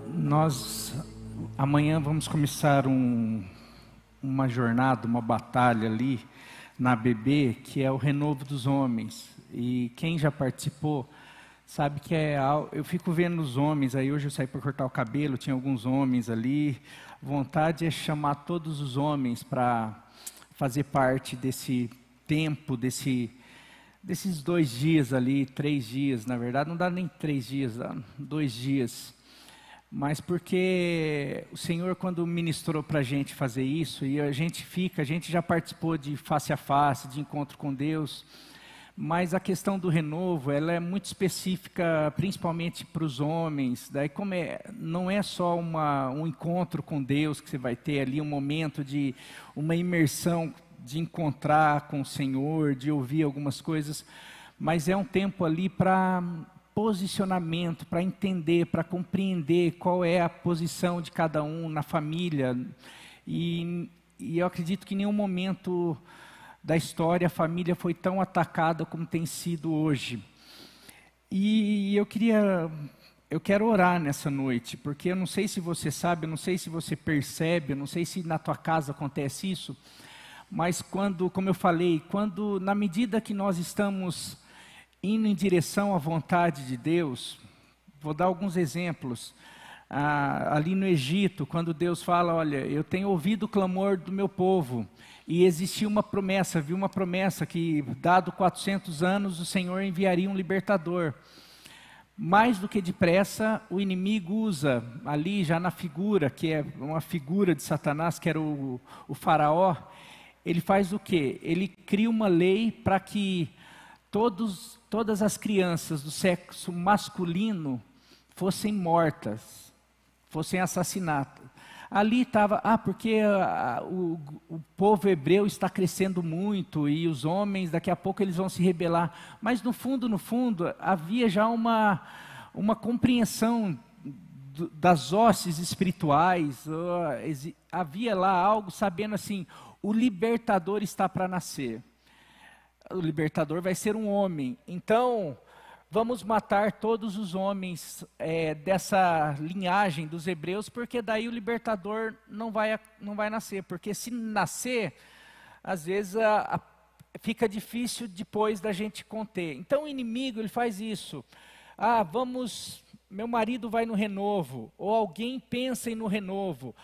Nós amanhã vamos começar uma jornada, uma batalha ali na ABB, que é o Renovo dos Homens. E quem já participou sabe que eu fico vendo os homens, aí hoje eu saí para cortar o cabelo, tinha alguns homens ali, vontade é chamar todos os homens para fazer parte desse tempo, desses 2 dias ali, 3 dias, na verdade não dá nem 3 dias, dá 2 dias, mas porque o Senhor quando ministrou para a gente fazer isso, e a gente já participou de face a face, de encontro com Deus, mas a questão do renovo, ela é muito específica, principalmente para os homens, daí não é só um encontro com Deus que você vai ter ali, um momento de uma imersão, de encontrar com o Senhor, de ouvir algumas coisas, mas é um tempo ali para posicionamento, para entender, para compreender qual é a posição de cada um na família, e eu acredito que em nenhum momento da história a família foi tão atacada como tem sido hoje. E eu quero orar nessa noite, porque eu não sei se você sabe, eu não sei se você percebe, eu não sei se na tua casa acontece isso, mas como eu falei, na medida que nós estamos indo em direção à vontade de Deus, vou dar alguns exemplos. Ali no Egito, quando Deus fala, olha, eu tenho ouvido o clamor do meu povo, e existia uma promessa, que dado 400 anos o Senhor enviaria um libertador. Mais do que depressa, o inimigo usa, ali já na figura, que é uma figura de Satanás, que era o faraó, ele faz o quê? Ele cria uma lei para que todas as crianças do sexo masculino fossem mortas, fossem assassinadas. Ali estava, porque o povo hebreu está crescendo muito e os homens daqui a pouco eles vão se rebelar. Mas no fundo, havia já uma compreensão das hostes espirituais, havia lá algo sabendo assim, o libertador está para nascer. O libertador vai ser um homem, então vamos matar todos os homens dessa linhagem dos hebreus, porque daí o libertador não vai nascer, porque se nascer, às vezes fica difícil depois da gente conter. Então o inimigo ele faz isso, meu marido vai no renovo, ou alguém pensa em no renovo,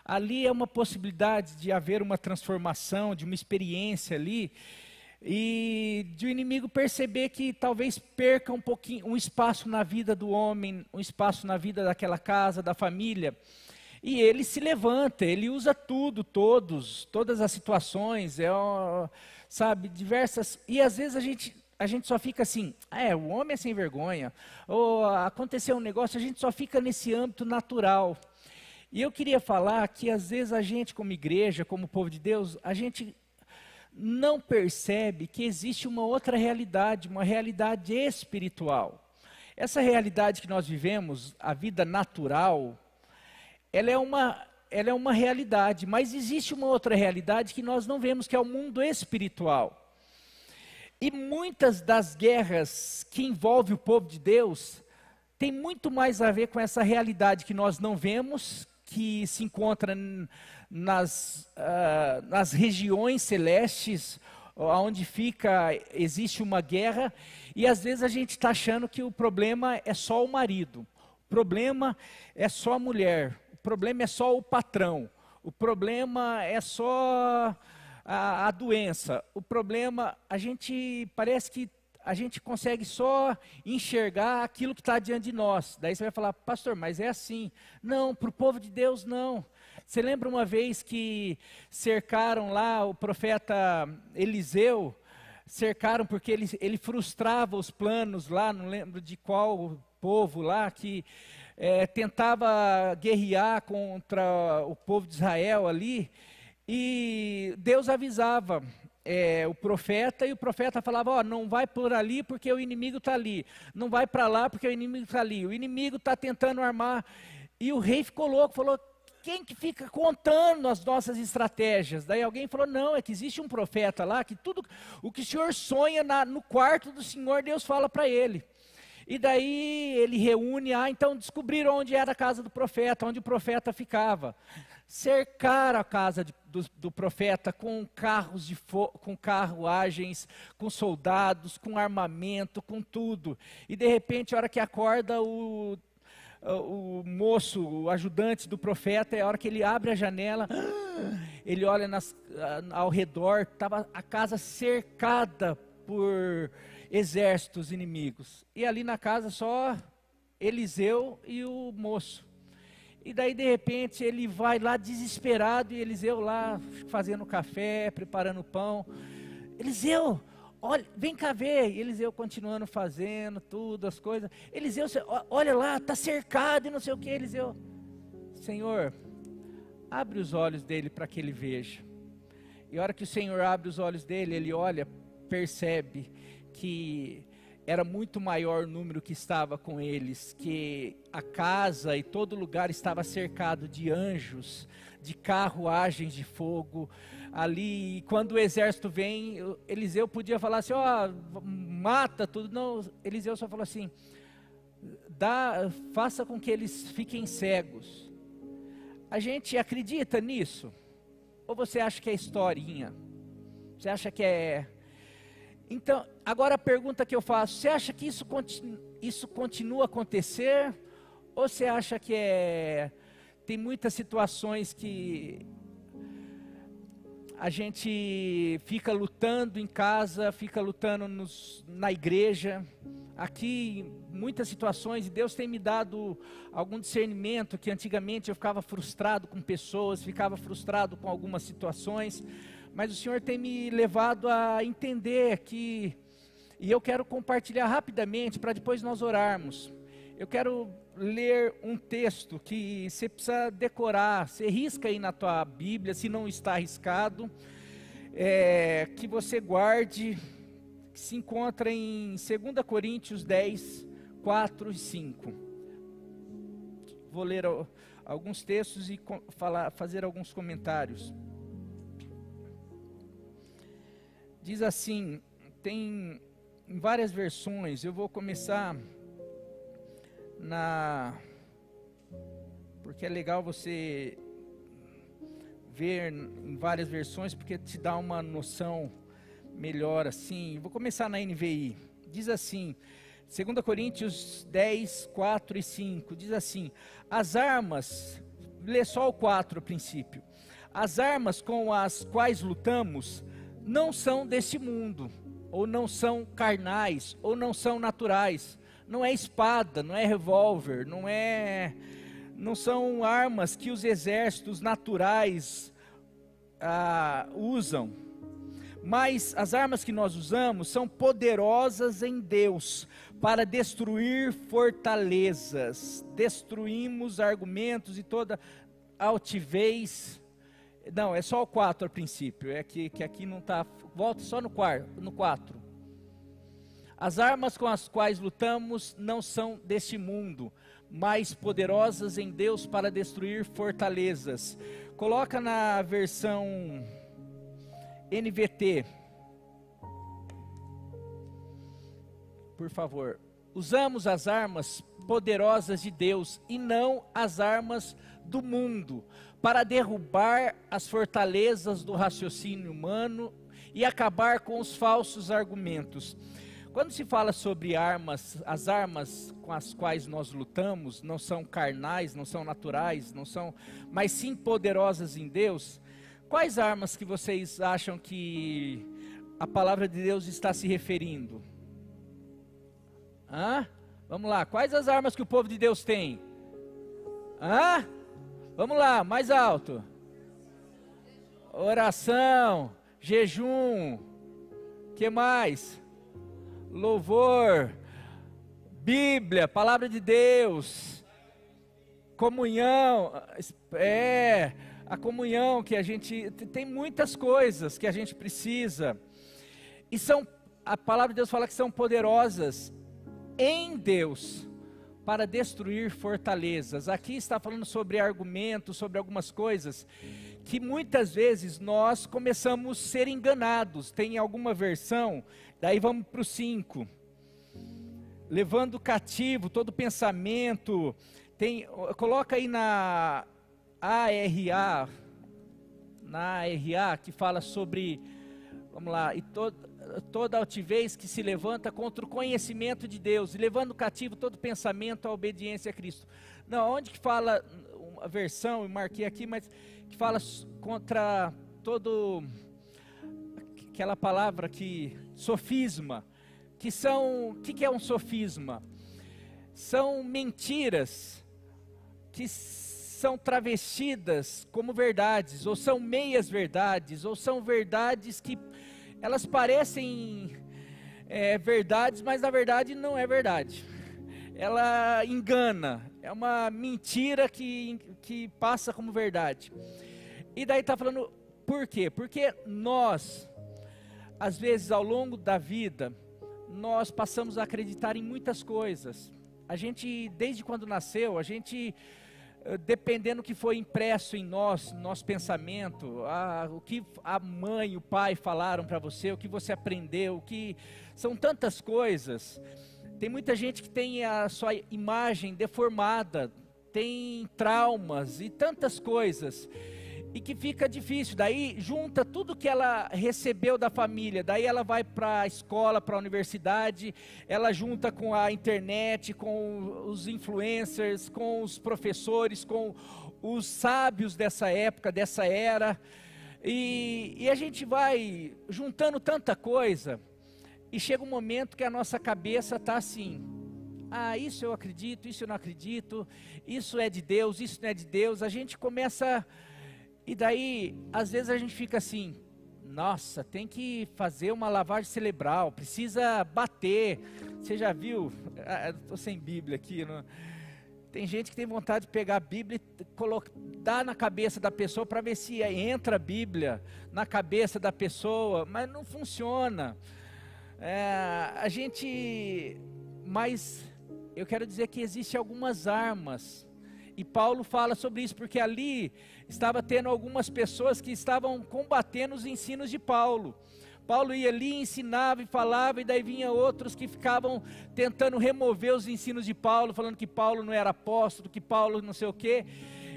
ali é uma possibilidade de haver uma transformação, de uma experiência ali, e de o inimigo perceber que talvez perca um pouquinho, um espaço na vida do homem, um espaço na vida daquela casa, da família, e ele se levanta, ele usa todas as situações, diversas, e às vezes a gente só fica assim, o homem é sem vergonha, ou aconteceu um negócio, a gente só fica nesse âmbito natural. E eu queria falar que às vezes a gente como igreja, como povo de Deus, a gente não percebe que existe uma outra realidade, uma realidade espiritual. Essa realidade que nós vivemos, a vida natural, ela é uma realidade, mas existe uma outra realidade que nós não vemos, que é o mundo espiritual. E muitas das guerras que envolvem o povo de Deus, tem muito mais a ver com essa realidade que nós não vemos, que se encontra nas regiões celestes, onde existe uma guerra, e às vezes a gente está achando que o problema é só o marido, o problema é só a mulher, o problema é só o patrão, o problema é só a doença, o problema, parece que a gente consegue só enxergar aquilo que está diante de nós. Daí você vai falar, pastor, mas é assim. Não, para o povo de Deus não. Você lembra uma vez que cercaram lá o profeta Eliseu? Cercaram porque ele frustrava os planos lá, não lembro de qual povo lá, que tentava guerrear contra o povo de Israel ali. E Deus avisava o profeta, e o profeta falava, não vai por ali porque o inimigo está ali, não vai para lá porque o inimigo está ali, o inimigo está tentando armar, e o rei ficou louco, falou, quem que fica contando as nossas estratégias? Daí alguém falou, não, é que existe um profeta lá, que tudo o que o senhor sonha no quarto do Senhor, Deus fala para ele. E daí ele reúne, então descobriram onde era a casa do profeta, onde o profeta ficava. Cercaram a casa do profeta com carros com carruagens, com soldados, com armamento, com tudo. E de repente, a hora que acorda o moço, o ajudante do profeta, é a hora que ele abre a janela, ele olha ao redor, estava a casa cercada por exércitos inimigos. E ali na casa só Eliseu e o moço. E daí de repente ele vai lá desesperado, e Eliseu lá fazendo café, preparando pão. Eliseu, olha, vem cá ver. E Eliseu continuando fazendo tudo, as coisas. Eliseu, olha lá, está cercado e não sei o que. Eliseu, Senhor, abre os olhos dele para que ele veja. E a hora que o Senhor abre os olhos dele, ele olha, percebe que era muito maior o número que estava com eles, que a casa e todo lugar estava cercado de anjos, de carruagens de fogo. Ali, quando o exército vem, Eliseu podia falar assim, mata tudo. Não, Eliseu só falou assim, faça com que eles fiquem cegos. A gente acredita nisso? Ou você acha que é historinha? Você acha que é... Então, agora a pergunta que eu faço, você acha que isso continua a acontecer? Ou você acha que tem muitas situações que a gente fica lutando em casa, fica lutando na igreja, aqui muitas situações, e Deus tem me dado algum discernimento, que antigamente eu ficava frustrado com pessoas, ficava frustrado com algumas situações, mas o Senhor tem me levado a entender que, e eu quero compartilhar rapidamente para depois nós orarmos. Eu quero ler um texto que você precisa decorar, você risca aí na tua Bíblia, se não está arriscado, que você guarde, que se encontra em 2 Coríntios 10, 4 e 5. Vou ler alguns textos e fazer alguns comentários. Diz assim, tem em várias versões, eu vou começar porque é legal você ver em várias versões, porque te dá uma noção melhor assim. Vou começar na NVI, diz assim, 2 Coríntios 10, 4 e 5, diz assim, as armas, lê só o 4 a princípio, as armas com as quais lutamos não são deste mundo, ou não são carnais, ou não são naturais, não é espada, não é revólver, não são armas que os exércitos naturais usam, mas as armas que nós usamos são poderosas em Deus, para destruir fortalezas, destruímos argumentos e toda altivez. Não, é só o 4 a princípio, que aqui não está, volta só no 4. As armas com as quais lutamos não são deste mundo, mas poderosas em Deus para destruir fortalezas. Coloca na versão NVT, por favor. Usamos as armas poderosas de Deus e não as armas do mundo, para derrubar as fortalezas do raciocínio humano e acabar com os falsos argumentos. Quando se fala sobre armas, as armas com as quais nós lutamos não são carnais, não são naturais, mas sim poderosas em Deus. Quais armas que vocês acham que a palavra de Deus está se referindo? Vamos lá, quais as armas que o povo de Deus tem? Vamos lá, mais alto. Oração, jejum, que mais? Louvor, Bíblia, palavra de Deus, comunhão, a comunhão que a gente, tem muitas coisas que a gente precisa, e a palavra de Deus fala que são poderosas em Deus, para destruir fortalezas. Aqui está falando sobre argumentos, sobre algumas coisas, que muitas vezes nós começamos a ser enganados. Tem alguma versão, daí vamos para o 5, levando cativo todo pensamento. Coloca aí na ARA, que fala sobre, vamos lá, e toda altivez que se levanta contra o conhecimento de Deus, e levando cativo todo pensamento à obediência a Cristo. Não, onde que fala, uma versão, eu marquei aqui, mas que fala contra todo, aquela palavra que, sofisma, que são, o que é um sofisma? São mentiras que são travestidas como verdades, ou são meias verdades, ou são verdades que elas parecem verdades, mas na verdade não é verdade. Ela engana, é uma mentira que passa como verdade. E daí está falando, por quê? Porque nós, às vezes ao longo da vida, nós passamos a acreditar em muitas coisas. A gente, desde quando nasceu, a gente, dependendo do que foi impresso em nós, nosso pensamento, o que a mãe e o pai falaram para você, o que você aprendeu, são tantas coisas. Tem muita gente que tem a sua imagem deformada, tem traumas e tantas coisas, e que fica difícil. Daí junta tudo que ela recebeu da família, daí ela vai para a escola, para a universidade, ela junta com a internet, com os influencers, com os professores, com os sábios dessa época, dessa era, e a gente vai juntando tanta coisa, e chega um momento que a nossa cabeça está assim, isso eu acredito, isso eu não acredito, isso é de Deus, isso não é de Deus. A gente começa, e daí às vezes a gente fica assim, nossa, tem que fazer uma lavagem cerebral, precisa bater. Você já viu, estou sem Bíblia aqui, não? Tem gente que tem vontade de pegar a Bíblia e dar na cabeça da pessoa para ver se entra a Bíblia na cabeça da pessoa, mas não funciona. Mas eu quero dizer que existem algumas armas, e Paulo fala sobre isso, porque ali estava tendo algumas pessoas que estavam combatendo os ensinos de Paulo. Paulo ia ali, ensinava e falava, e daí vinha outros que ficavam tentando remover os ensinos de Paulo, falando que Paulo não era apóstolo, que Paulo não sei o quê,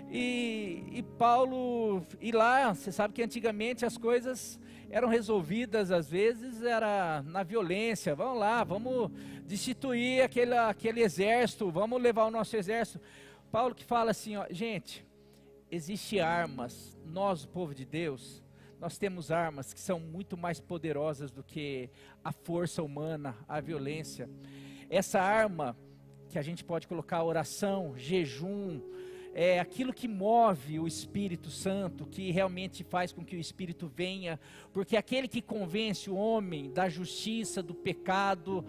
e Paulo, e lá, você sabe que antigamente as coisas eram resolvidas, às vezes, era na violência. Vamos lá, vamos destituir aquele exército, vamos levar o nosso exército. Paulo que fala assim, gente, existem armas, nós, o povo de Deus, nós temos armas que são muito mais poderosas do que a força humana, a violência. Essa arma que a gente pode colocar oração, jejum, é aquilo que move o Espírito Santo, que realmente faz com que o Espírito venha, porque aquele que convence o homem da justiça, do pecado,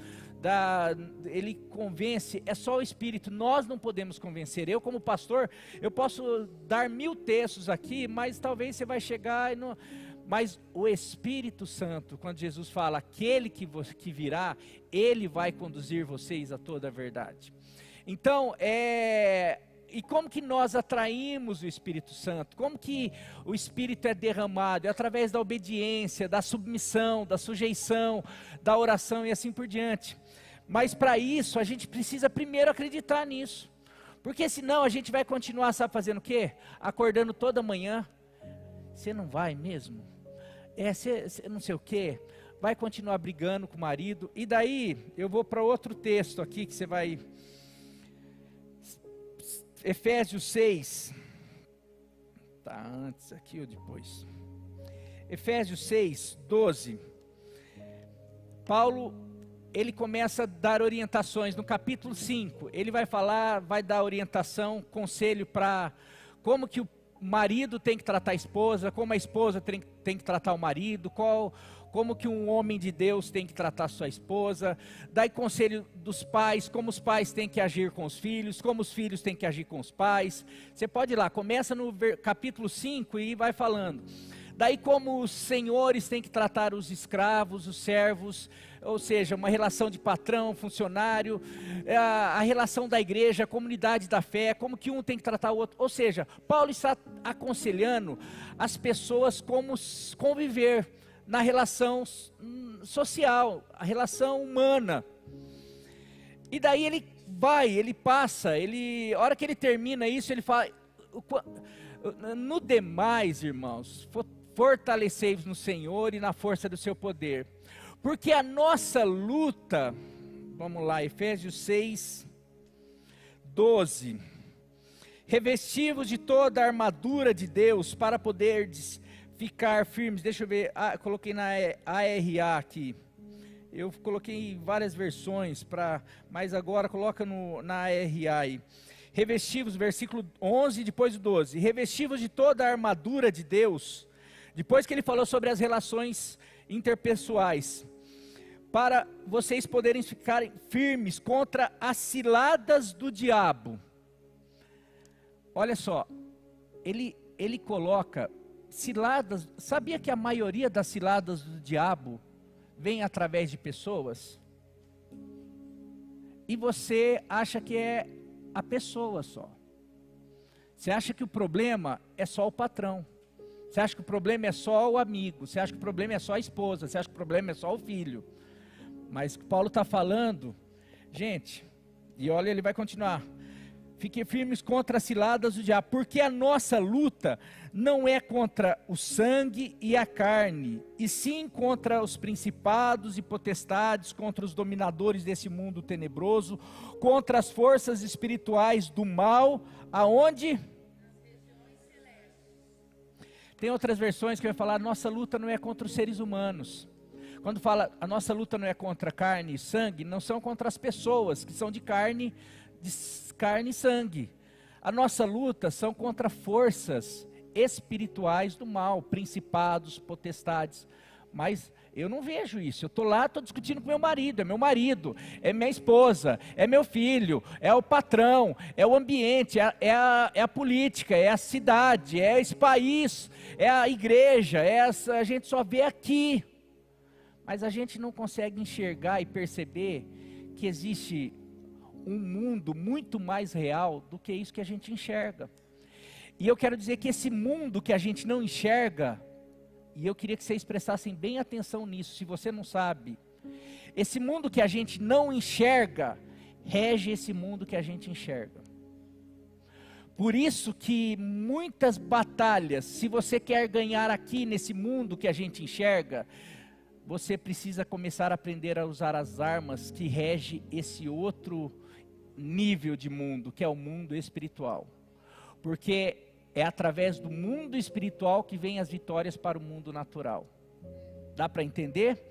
ele convence, é só o Espírito. Nós não podemos convencer. Eu, como pastor, eu posso dar 1000 textos aqui, mas talvez você vai chegar e não... Mas o Espírito Santo, quando Jesus fala, aquele que virá, ele vai conduzir vocês a toda a verdade. Então, e como que nós atraímos o Espírito Santo? Como que o Espírito é derramado? É através da obediência, da submissão, da sujeição, da oração e assim por diante. Mas para isso a gente precisa primeiro acreditar nisso. Porque senão a gente vai continuar, sabe, fazendo o quê? Acordando toda manhã. Você não vai mesmo? Você não sei o quê. Vai continuar brigando com o marido. E daí eu vou para outro texto aqui que você vai... Efésios 6, tá antes aqui ou depois? Efésios 6, 12, Paulo, ele começa a dar orientações. No capítulo 5, ele vai dar orientação, conselho para como que o marido tem que tratar a esposa, como a esposa tem que tratar o marido, como que um homem de Deus tem que tratar sua esposa. Daí conselho dos pais, como os pais têm que agir com os filhos, como os filhos têm que agir com os pais. Você pode ir lá, começa no capítulo 5 e vai falando. Daí como os senhores têm que tratar os escravos, os servos, ou seja, uma relação de patrão, funcionário, a relação da igreja, a comunidade da fé, como que um tem que tratar o outro. Ou seja, Paulo está aconselhando as pessoas como conviver na relação social, a relação humana. E daí ele vai, ele passa, a hora que ele termina isso, ele fala, no demais, irmãos, fortalecei-vos no Senhor e na força do seu poder, porque a nossa luta, vamos lá, Efésios 6, 12, revesti-vos de toda a armadura de Deus, para poderdes ficar firmes. Deixa eu ver, coloquei na ARA aqui, eu coloquei várias versões, mas agora coloca na ARA aí. Revesti-vos, versículo 11, depois o 12, revesti-vos de toda a armadura de Deus, depois que ele falou sobre as relações interpessoais, para vocês poderem ficarem firmes contra as ciladas do diabo. Olha só, ele coloca ciladas. Sabia que a maioria das ciladas do diabo vem através de pessoas? E você acha que é a pessoa só. Você acha que o problema é só o patrão. Você acha que o problema é só o amigo. Você acha que o problema é só a esposa. Você acha que o problema é só o filho. Mas o que Paulo está falando, gente, e olha, ele vai continuar. Fiquem firmes contra as ciladas do diabo, porque a nossa luta não é contra o sangue e a carne, e sim contra os principados e potestades, contra os dominadores desse mundo tenebroso, contra as forças espirituais do mal, aonde? Tem outras versões que vai falar, nossa luta não é contra os seres humanos. Quando fala, a nossa luta não é contra carne e sangue, não são contra as pessoas que são de carne e sangue. A nossa luta são contra forças espirituais do mal, principados, potestades. Mas eu não vejo isso. Eu estou lá, estou discutindo com meu marido, é minha esposa, é meu filho, é o patrão, é o ambiente, é a política, é a cidade, é esse país, é a igreja, a gente só vê aqui. Mas a gente não consegue enxergar e perceber que existe um mundo muito mais real do que isso que a gente enxerga. E eu quero dizer que esse mundo que a gente não enxerga, e eu queria que vocês prestassem bem atenção nisso, se você não sabe, esse mundo que a gente não enxerga, rege esse mundo que a gente enxerga. Por isso que muitas batalhas, se você quer ganhar aqui nesse mundo que a gente enxerga, você precisa começar a aprender a usar as armas que rege esse outro nível de mundo, que é o mundo espiritual. Porque é através do mundo espiritual que vem as vitórias para o mundo natural. Dá para entender?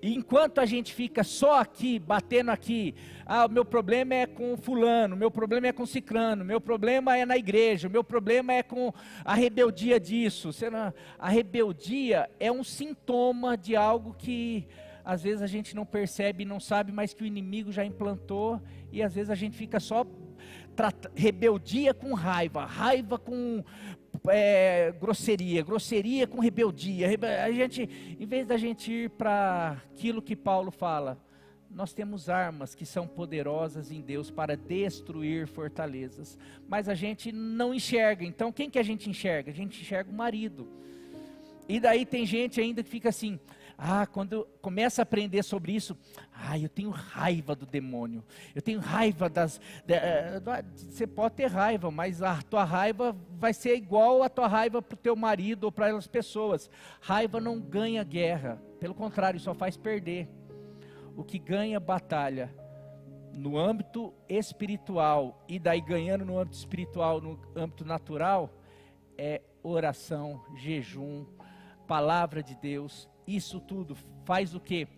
E enquanto a gente fica só aqui, batendo aqui, o meu problema é com fulano, meu problema é com ciclano, meu problema é na igreja, meu problema é com a rebeldia disso. A rebeldia é um sintoma de algo que às vezes a gente não percebe, não sabe, mas que o inimigo já implantou, e às vezes a gente fica só rebeldia com raiva, raiva com grosseria com rebeldia. A gente, em vez da gente ir para aquilo que Paulo fala, nós temos armas que são poderosas em Deus para destruir fortalezas, mas a gente não enxerga. Então quem que a gente enxerga? A gente enxerga o marido. E daí tem gente ainda que fica assim, quando começa a aprender sobre isso, eu tenho raiva do demônio, eu tenho raiva você pode ter raiva, mas a tua raiva vai ser igual a tua raiva para o teu marido ou para as pessoas. Raiva não ganha guerra, pelo contrário, só faz perder. O que ganha batalha no âmbito espiritual, e daí ganhando no âmbito espiritual, no âmbito natural, é oração, jejum, palavra de Deus. Isso tudo faz o quê?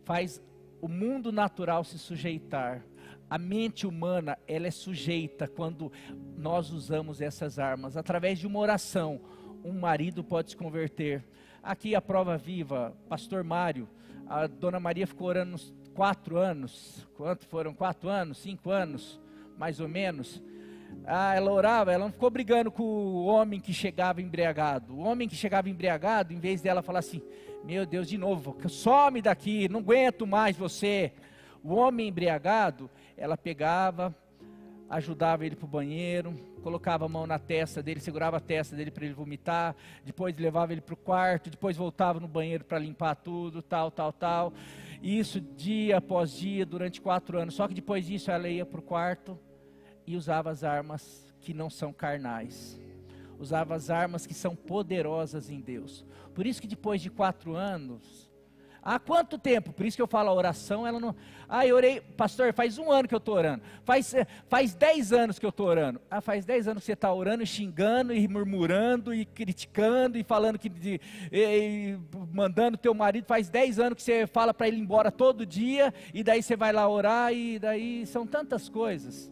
Faz o mundo natural se sujeitar. A mente humana, ela é sujeita quando nós usamos essas armas. Através de uma oração, um marido pode se converter. Aqui a prova viva, pastor Mário, a dona Maria ficou orando uns 4 anos. Quanto foram? 4 anos? 5 anos? Mais ou menos. Ela orava, ela não ficou brigando com o homem que chegava embriagado. O homem que chegava embriagado, em vez dela falar assim, meu Deus, de novo, some daqui, não aguento mais você. O homem embriagado, ela pegava, ajudava ele para o banheiro, colocava a mão na testa dele, segurava a testa dele para ele vomitar, depois levava ele para o quarto, depois voltava no banheiro para limpar tudo, tal. E isso dia após dia, durante 4 anos. Só que depois disso ela ia para o quarto e usava as armas que não são carnais. Usava as armas que são poderosas em Deus. Por isso que depois de 4 anos... Há quanto tempo? Por isso que eu falo a oração, ela não... eu orei, pastor, faz 1 ano que eu estou orando. Faz 10 anos que eu estou orando. Faz 10 anos que você está orando e xingando e murmurando e criticando e falando e mandando teu marido. Faz 10 anos que você fala para ele ir embora todo dia e daí você vai lá orar e daí são tantas coisas.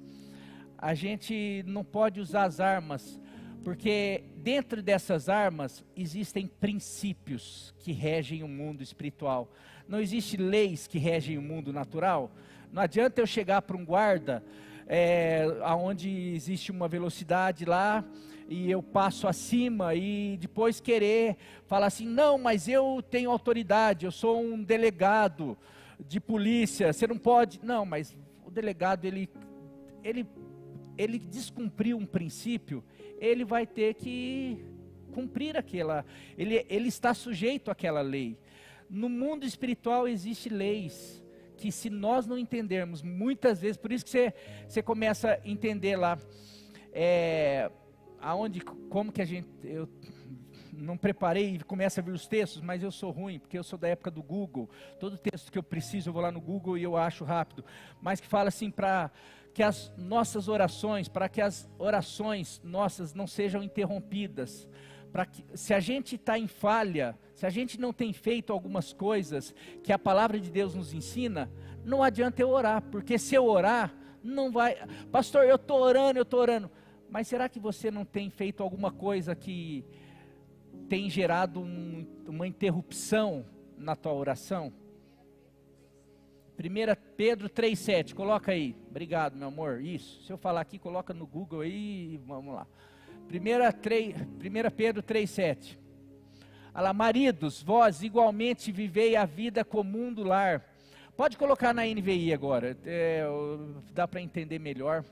A gente não pode usar as armas, porque dentro dessas armas existem princípios que regem o mundo espiritual. Não existem leis que regem o mundo natural. Não adianta eu chegar para um guarda, onde existe uma velocidade lá, e eu passo acima e depois querer falar assim, não, mas eu tenho autoridade, eu sou um delegado de polícia, você não pode... Não, mas o delegado, ele descumpriu um princípio, ele vai ter que cumprir aquela, ele está sujeito àquela lei. No mundo espiritual existem leis, que se nós não entendermos, muitas vezes, por isso que você começa a entender lá, como que eu não preparei e começa a vir os textos, mas eu sou ruim, porque eu sou da época do Google, todo texto que eu preciso, eu vou lá no Google e eu acho rápido, mas que fala assim, para que as nossas orações, para que as orações nossas não sejam interrompidas, para que, se a gente está em falha, se a gente não tem feito algumas coisas que a palavra de Deus nos ensina, não adianta eu orar, porque se eu orar, não vai, pastor, eu estou orando, mas será que você não tem feito alguma coisa que tem gerado uma interrupção na tua oração? 1 Pedro 3,7, coloca aí, obrigado meu amor, isso, se eu falar aqui, coloca no Google aí, vamos lá, 1 Pedro 3,7, olha lá, maridos, vós igualmente vivei a vida comum do lar, pode colocar na NVI agora, dá para entender melhor.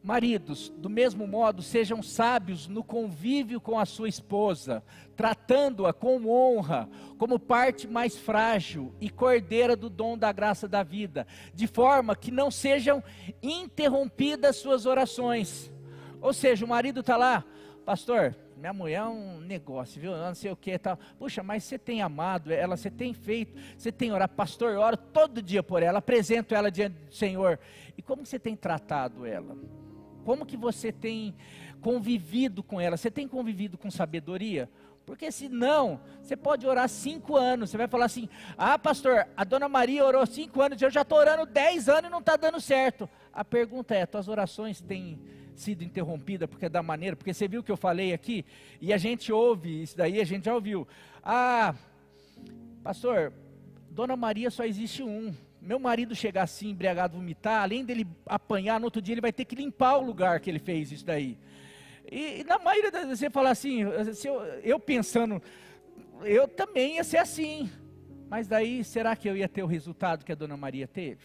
Maridos, do mesmo modo, sejam sábios no convívio com a sua esposa, tratando-a com honra, como parte mais frágil e cordeira do dom da graça da vida, de forma que não sejam interrompidas suas orações. Ou seja, o marido está lá, pastor, minha mulher é um negócio, viu? Não sei o que, tal. Puxa, mas você tem amado ela, você tem feito, você tem orado, pastor, eu oro todo dia por ela, apresento ela diante do Senhor. E como você tem tratado ela? Como que você tem convivido com ela? Você tem convivido com sabedoria? Porque senão, você pode orar 5 anos, você vai falar assim, pastor, a dona Maria orou 5 anos, eu já estou orando 10 anos e não está dando certo. A pergunta é, tuas orações têm sido interrompidas porque da maneira, porque você viu que eu falei aqui, e a gente ouve, isso daí a gente já ouviu, pastor, dona Maria só existe um, meu marido chegar assim, embriagado, vomitar, além dele apanhar, no outro dia ele vai ter que limpar o lugar que ele fez isso daí. E na maioria das vezes você fala assim, eu pensando, eu também ia ser assim. Mas daí, será que eu ia ter o resultado que a dona Maria teve?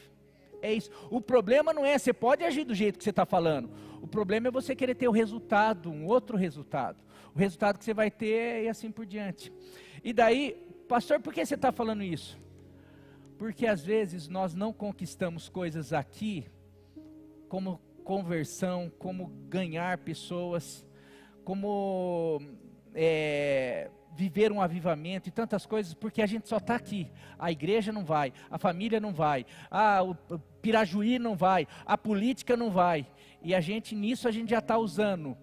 É isso. O problema não é, você pode agir do jeito que você está falando. O problema é você querer ter o resultado, um outro resultado. O resultado que você vai ter e assim por diante. E daí, pastor, por que você está falando isso? Porque às vezes nós não conquistamos coisas aqui, como conversão, como ganhar pessoas, como viver um avivamento e tantas coisas, porque a gente só está aqui. A igreja não vai, a família não vai, o Pirajuí não vai, a política não vai. E nisso a gente já está usando,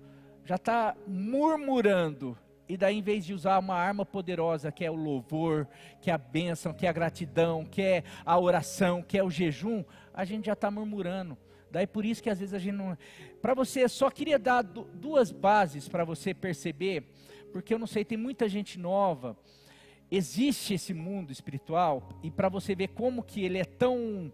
já está murmurando. E daí, em vez de usar uma arma poderosa, que é o louvor, que é a bênção, que é a gratidão, que é a oração, que é o jejum, a gente já está murmurando. Daí por isso que às vezes a gente não... Para você, só queria dar 2 bases para você perceber, porque eu não sei, tem muita gente nova, existe esse mundo espiritual, e para você ver como que ele é tão...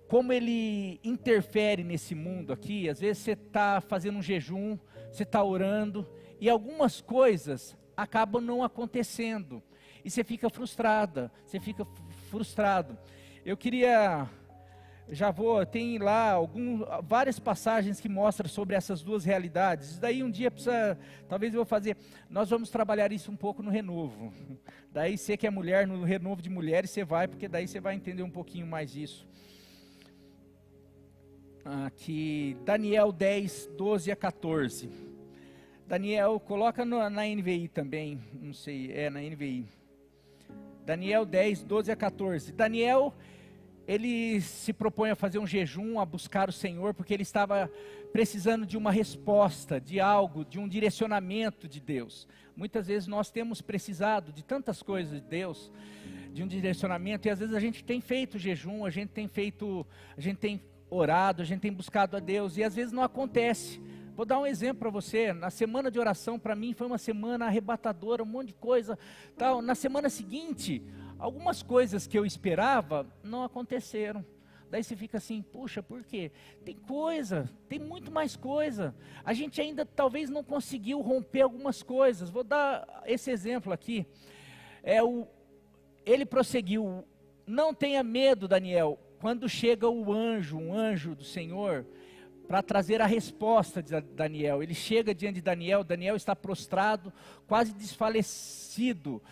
Como ele interfere nesse mundo aqui, às vezes você está fazendo um jejum, você está orando, e algumas coisas acabam não acontecendo, e você fica frustrada, você fica frustrado. Eu queria tem lá várias passagens que mostram sobre essas duas realidades. Isso daí um dia talvez eu vou fazer, nós vamos trabalhar isso um pouco no Renovo. Daí você que é mulher, no Renovo de Mulheres você vai, porque daí você vai entender um pouquinho mais isso. Aqui, Daniel 10, 12 a 14. Daniel, coloca na NVI também, não sei, na NVI. Daniel 10, 12 a 14. Daniel, ele se propõe a fazer um jejum, a buscar o Senhor, porque ele estava precisando de uma resposta, de algo, de um direcionamento de Deus. Muitas vezes nós temos precisado de tantas coisas de Deus, de um direcionamento, e às vezes a gente tem feito jejum, a gente tem orado, a gente tem buscado a Deus, e às vezes não acontece. Vou dar um exemplo para você. Na semana de oração, para mim, foi uma semana arrebatadora, um monte de coisa, tal. Na semana seguinte, algumas coisas que eu esperava não aconteceram. Daí você fica assim, puxa, por quê? Tem muito mais coisa. A gente ainda talvez não conseguiu romper algumas coisas. Vou dar esse exemplo aqui. Ele prosseguiu, não tenha medo, Daniel. Quando chega um anjo do Senhor, para trazer a resposta de Daniel. Ele chega diante de Daniel, Daniel está prostrado, quase desfalecido,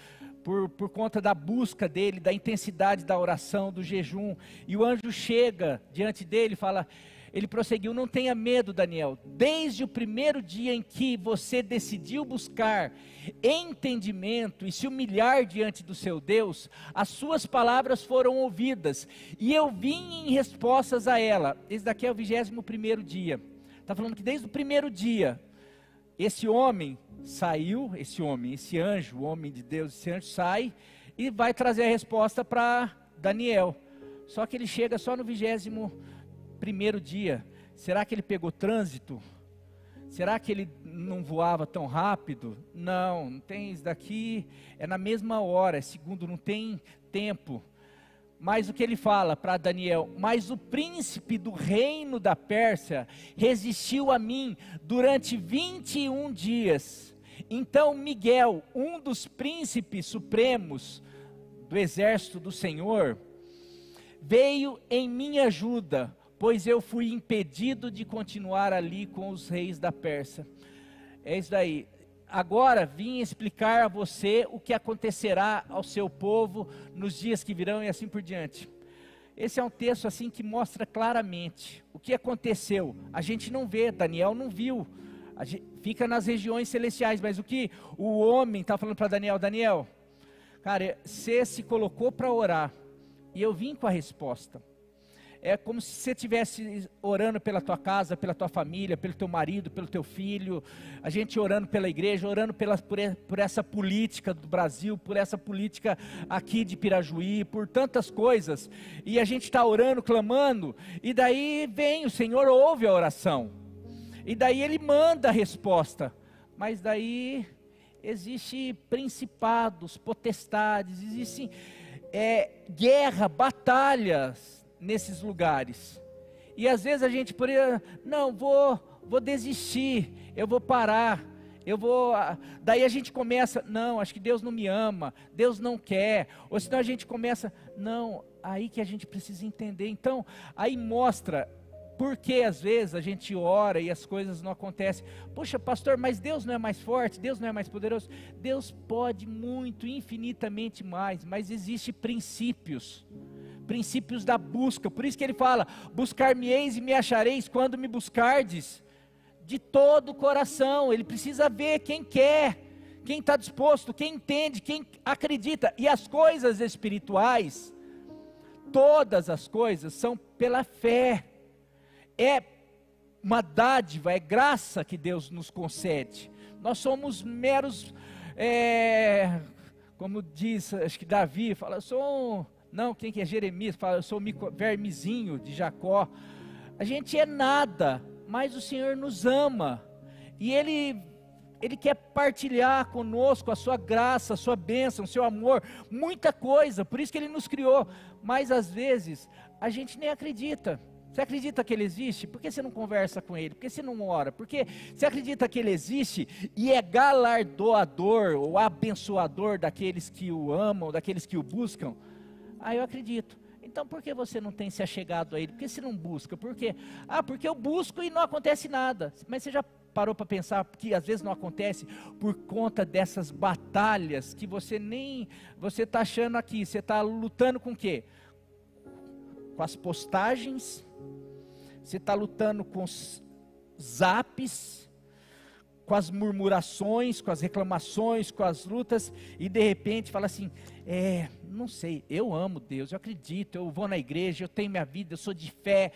por conta da busca dele, da intensidade da oração, do jejum, e o anjo chega diante dele e fala, ele prosseguiu, não tenha medo, Daniel, desde o primeiro dia em que você decidiu buscar entendimento e se humilhar diante do seu Deus, as suas palavras foram ouvidas, e eu vim em respostas a ela. Esse daqui é o 21º dia, está falando que desde o primeiro dia, esse anjo, o homem de Deus, esse anjo sai, e vai trazer a resposta para Daniel, só que ele chega só no 21º dia. Será que ele pegou trânsito? Será que ele não voava tão rápido? Não tem isso daqui, é na mesma hora, segundo, não tem tempo. Mas o que ele fala para Daniel, mas o príncipe do reino da Pérsia resistiu a mim durante 21 dias. Então Miguel, um dos príncipes supremos do exército do Senhor, veio em minha ajuda, pois eu fui impedido de continuar ali com os reis da Pérsia. É isso daí. Agora vim explicar a você o que acontecerá ao seu povo nos dias que virão e assim por diante. Esse é um texto assim que mostra claramente o que aconteceu. A gente não vê, Daniel não viu, fica nas regiões celestiais, mas o que o homem está falando para Daniel, Daniel, cara, você se colocou para orar, e eu vim com a resposta. É como se você estivesse orando pela tua casa, pela tua família, pelo teu marido, pelo teu filho, a gente orando pela igreja, orando por essa política do Brasil, por essa política aqui de Pirajuí, por tantas coisas, e a gente está orando, clamando, e daí vem, o Senhor ouve a oração, e daí Ele manda a resposta, mas daí existe principados, potestades, existe guerra, batalhas nesses lugares, e às vezes a gente poderia, não, vou desistir, eu vou parar, daí a gente começa, não, acho que Deus não me ama, Deus não quer, ou senão a gente começa, não, aí que a gente precisa entender. Então, aí mostra, porque às vezes a gente ora e as coisas não acontecem. Poxa, pastor, mas Deus não é mais forte, Deus não é mais poderoso? Deus pode muito, infinitamente mais, mas existem princípios da busca. Por isso que ele fala, buscar-me-eis e me achareis quando me buscardes de todo o coração. Ele precisa ver quem quer, quem está disposto, quem entende, quem acredita. E as coisas espirituais, todas as coisas são pela fé. É uma dádiva, é graça que Deus nos concede. Nós somos meros, como diz, acho que Davi fala, quem que é Jeremias? Fala, eu sou o vermezinho de Jacó. A gente é nada, mas o Senhor nos ama, e Ele quer partilhar conosco a sua graça, a sua bênção, o seu amor, muita coisa, por isso que Ele nos criou, mas às vezes a gente nem acredita. Você acredita que Ele existe? Por que você não conversa com Ele? Por que você não ora? Porque você acredita que Ele existe e é galardoador ou abençoador daqueles que o amam, daqueles que o buscam? Eu acredito. então por que você não tem se achegado a Ele? Por que você não busca? Por quê? Ah, porque eu busco e não acontece nada. Mas você já parou para pensar que às vezes não acontece por conta dessas batalhas que você está achando aqui, você está lutando com o quê? Com as postagens, você está lutando com os zaps, com as murmurações, com as reclamações, com as lutas, e de repente fala assim, não sei, eu amo Deus, eu acredito, eu vou na igreja, eu tenho minha vida, eu sou de fé.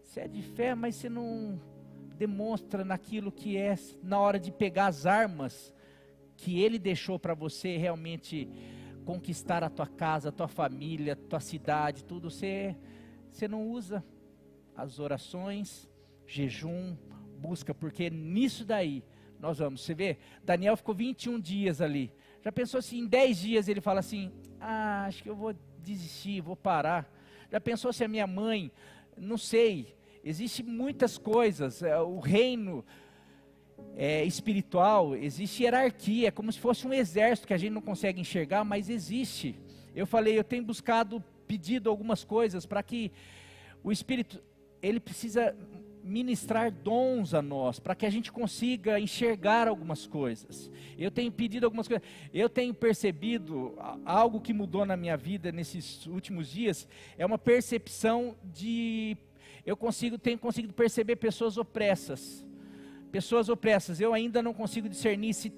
Você é de fé, mas você não demonstra naquilo que é, na hora de pegar as armas que Ele deixou para você realmente conquistar a tua casa, a tua família, a tua cidade, tudo, você não usa as orações, jejum, busca, porque nisso daí nós vamos, você vê, Daniel ficou 21 dias ali, já pensou se em 10 dias ele fala assim, acho que eu vou desistir, vou parar, já pensou se a minha mãe, não sei, existem muitas coisas, o reino espiritual, existe hierarquia, é como se fosse um exército que a gente não consegue enxergar, mas existe. Eu falei, eu tenho buscado, pedido algumas coisas para que o Espírito, ele precisa ministrar dons a nós, para que a gente consiga enxergar algumas coisas. Eu tenho pedido algumas coisas, eu tenho percebido algo que mudou na minha vida nesses últimos dias, é uma percepção de, tenho conseguido perceber pessoas opressas, eu ainda não consigo discernir se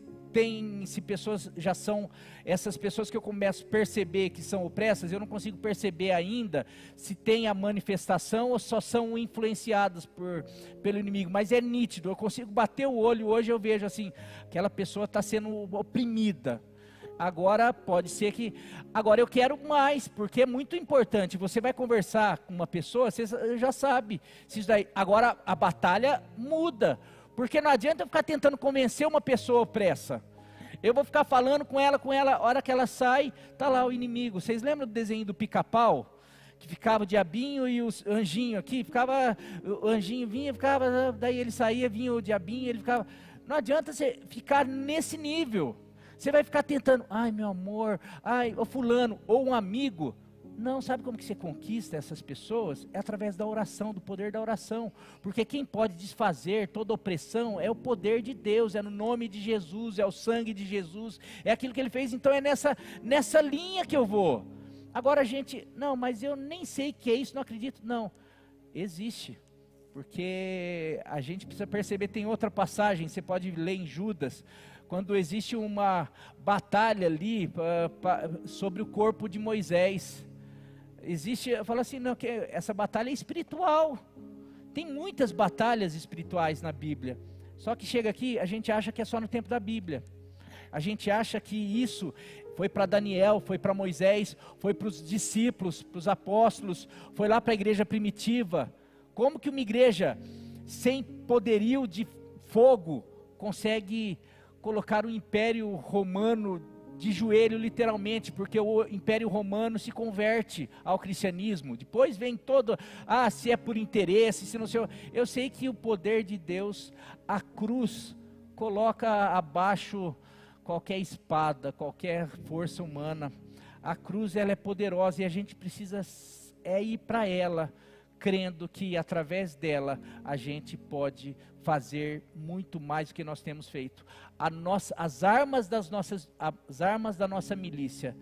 pessoas já são, essas pessoas que eu começo a perceber que são opressas, eu não consigo perceber ainda se tem a manifestação ou só são influenciadas pelo inimigo, mas é nítido, eu consigo bater o olho, hoje eu vejo assim, aquela pessoa está sendo oprimida. Agora pode ser que, agora eu quero mais, porque é muito importante, você vai conversar com uma pessoa, você já sabe, se isso daí, agora a batalha muda, porque não adianta eu ficar tentando convencer uma pessoa opressa, eu vou ficar falando com ela, a hora que ela sai, está lá o inimigo. Vocês lembram do desenho do Pica-Pau? Que ficava o diabinho e o anjinho aqui, o anjinho vinha, ficava, daí ele saía, vinha o diabinho, ele ficava, não adianta você ficar nesse nível, você vai ficar tentando, ai meu amor, ai o fulano, ou um amigo. Não, sabe como que você conquista essas pessoas? É através da oração, do poder da oração, porque quem pode desfazer toda opressão é o poder de Deus, é no nome de Jesus, é o sangue de Jesus, é aquilo que Ele fez, então é nessa linha que eu vou. Agora a gente, não, mas eu nem sei o que é isso, não acredito, não, existe, porque a gente precisa perceber, tem outra passagem, você pode ler em Judas, quando existe uma batalha ali sobre o corpo de Moisés, fala assim, não, que essa batalha é espiritual, tem muitas batalhas espirituais na Bíblia, só que chega aqui, a gente acha que é só no tempo da Bíblia, a gente acha que isso foi para Daniel, foi para Moisés, foi para os discípulos, para os apóstolos, foi lá para a igreja primitiva. Como que uma igreja sem poderio de fogo consegue colocar o Império Romano de joelho literalmente, porque o Império Romano se converte ao cristianismo, depois vem se é por interesse, se não sei, eu sei que o poder de Deus, a cruz coloca abaixo qualquer espada, qualquer força humana, a cruz ela é poderosa e a gente precisa ir para ela, crendo que através dela a gente pode fazer muito mais do que nós temos feito. As armas da nossa milícia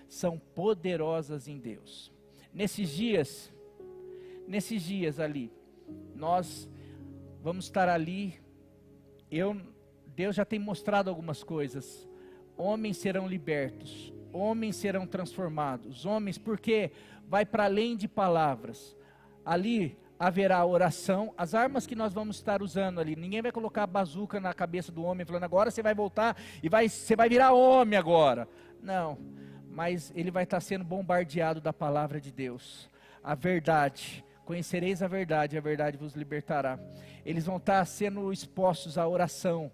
são poderosas em Deus. Nesses dias ali, nós vamos estar ali, Deus já tem mostrado algumas coisas, homens serão libertos, homens serão transformados, porque vai para além de palavras. Ali haverá oração, as armas que nós vamos estar usando ali, ninguém vai colocar a bazuca na cabeça do homem, falando agora você vai voltar e você vai virar homem agora, não, mas ele vai estar sendo bombardeado da palavra de Deus, a verdade, conhecereis a verdade vos libertará, eles vão estar sendo expostos à oração,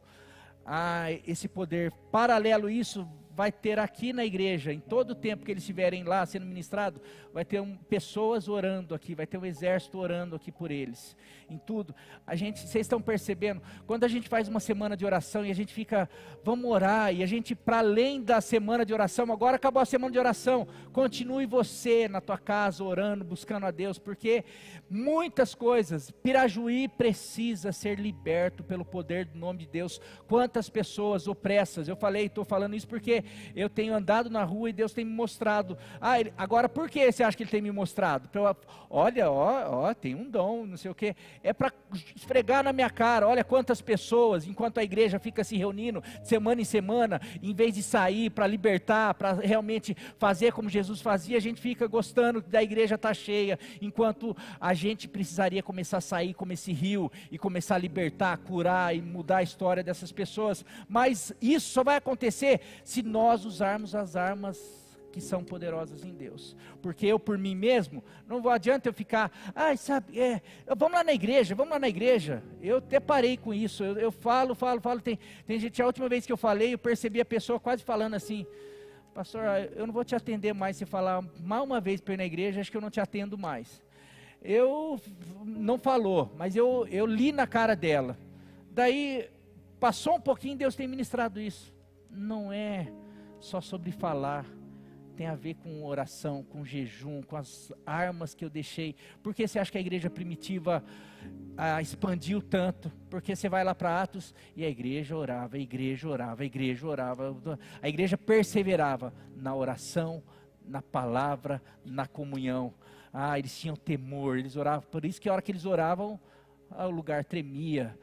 esse poder, paralelo a isso, vai ter aqui na igreja, em todo o tempo que eles estiverem lá sendo ministrados, vai ter pessoas orando aqui, vai ter um exército orando aqui por eles, em tudo. Vocês estão percebendo, quando a gente faz uma semana de oração e a gente fica, vamos orar, e a gente, para além da semana de oração, agora acabou a semana de oração, continue você na tua casa orando, buscando a Deus, porque muitas coisas, Pirajuí precisa ser liberto pelo poder do nome de Deus. Quantas pessoas opressas, estou falando isso porque eu tenho andado na rua e Deus tem me mostrado. Agora por que você acha que Ele tem me mostrado? Olha, tem um dom, não sei o que, é para esfregar na minha cara. Olha quantas pessoas, enquanto a igreja fica se reunindo de semana em semana, em vez de sair para libertar, para realmente fazer como Jesus fazia, a gente fica gostando da igreja estar cheia, enquanto a gente precisaria começar a sair como esse rio, e começar a libertar, curar e mudar a história dessas pessoas. Mas isso só vai acontecer se nós usarmos as armas que são poderosas em Deus. Porque eu por mim mesmo, não adianta eu ficar, vamos lá na igreja, eu até parei com isso, eu falo, tem gente, a última vez que eu falei, eu percebi a pessoa quase falando assim, pastor, eu não vou te atender mais, se falar mal uma vez para ir na igreja, acho que eu não te atendo mais. Eu não falou, mas eu li na cara dela, daí passou um pouquinho, Deus tem ministrado isso, não é só sobre falar, tem a ver com oração, com jejum, com as armas que eu deixei. Por que você acha que a igreja primitiva expandiu tanto? Porque você vai lá para Atos e a igreja orava, a igreja perseverava na oração, na palavra, na comunhão. Eles tinham temor, eles oravam, por isso que a hora que eles oravam, o lugar tremia,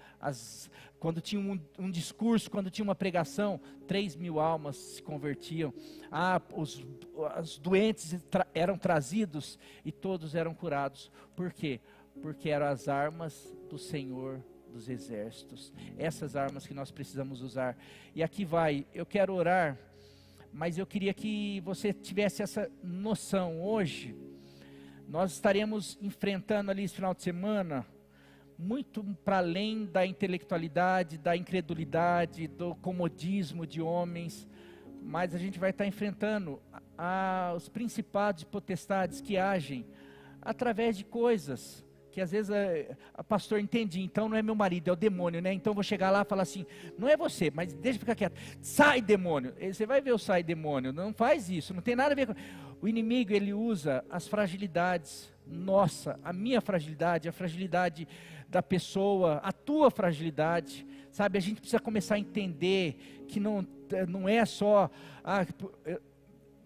quando tinha um discurso, quando tinha uma pregação, 3.000 almas se convertiam, os doentes eram trazidos e todos eram curados. Por quê? Porque eram as armas do Senhor dos exércitos, essas armas que nós precisamos usar. E aqui eu quero orar, mas eu queria que você tivesse essa noção. Hoje nós estaremos enfrentando ali esse final de semana, muito para além da intelectualidade, da incredulidade, do comodismo de homens, mas a gente vai estar enfrentando os principados e potestades que agem através de coisas que às vezes pastor, entendi, então não é meu marido, é o demônio, né? Então vou chegar lá e falar assim, não é você, mas deixa eu ficar quieto, sai demônio, você vai ver o sai demônio, não faz isso, não tem nada a ver com... O inimigo, ele usa as fragilidades, a minha fragilidade, a fragilidade da pessoa, a tua fragilidade, sabe? A gente precisa começar a entender que não é só...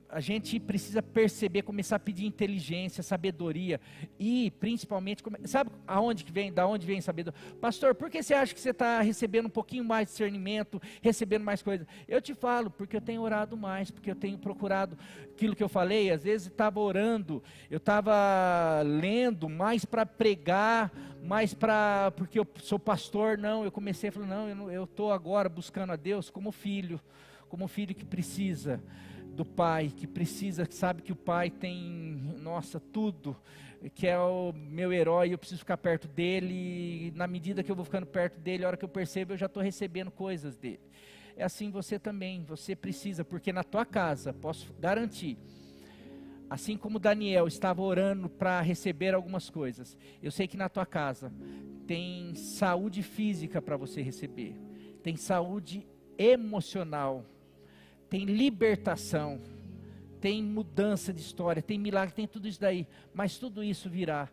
a gente precisa perceber, começar a pedir inteligência, sabedoria, e principalmente, sabe da onde vem sabedoria? Pastor, por que você acha que você está recebendo um pouquinho mais de discernimento, recebendo mais coisas? Eu te falo, porque eu tenho orado mais, porque eu tenho procurado aquilo que eu falei, às vezes estava orando, eu estava lendo mais para pregar, porque eu sou pastor, eu comecei a falar, eu estou agora buscando a Deus como filho que precisa do pai, que sabe que o pai tem, tudo, que é o meu herói, eu preciso ficar perto dele, e na medida que eu vou ficando perto dele, a hora que eu percebo, eu já estou recebendo coisas dele. É assim você também, você precisa, porque na tua casa, posso garantir, assim como Daniel estava orando para receber algumas coisas, eu sei que na tua casa tem saúde física para você receber, tem saúde emocional, tem libertação, tem mudança de história, tem milagre, tem tudo isso daí, mas tudo isso virá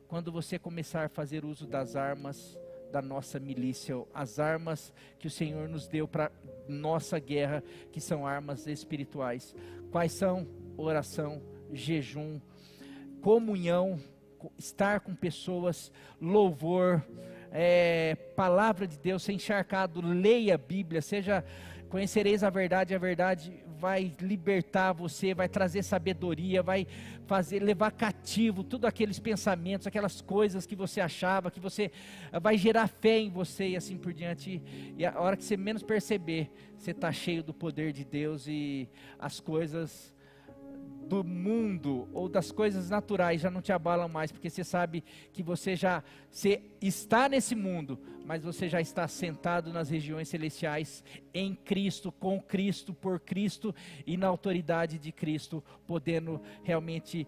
quando você começar a fazer uso das armas da nossa milícia, as armas que o Senhor nos deu para nossa guerra, que são armas espirituais. Quais são? Oração, jejum, comunhão, estar com pessoas, louvor, palavra de Deus, ser encharcado, leia a Bíblia, conhecereis a verdade vai libertar você, vai trazer sabedoria, vai levar cativo todos aqueles pensamentos, aquelas coisas que você achava, que você vai gerar fé em você e assim por diante, e a hora que você menos perceber, você está cheio do poder de Deus e as coisas do mundo ou das coisas naturais já não te abalam mais, porque você sabe que você está nesse mundo, mas você já está sentado nas regiões celestiais, em Cristo, com Cristo, por Cristo e na autoridade de Cristo, podendo realmente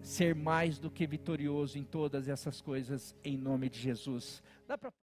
ser mais do que vitorioso em todas essas coisas, em nome de Jesus. Dá pra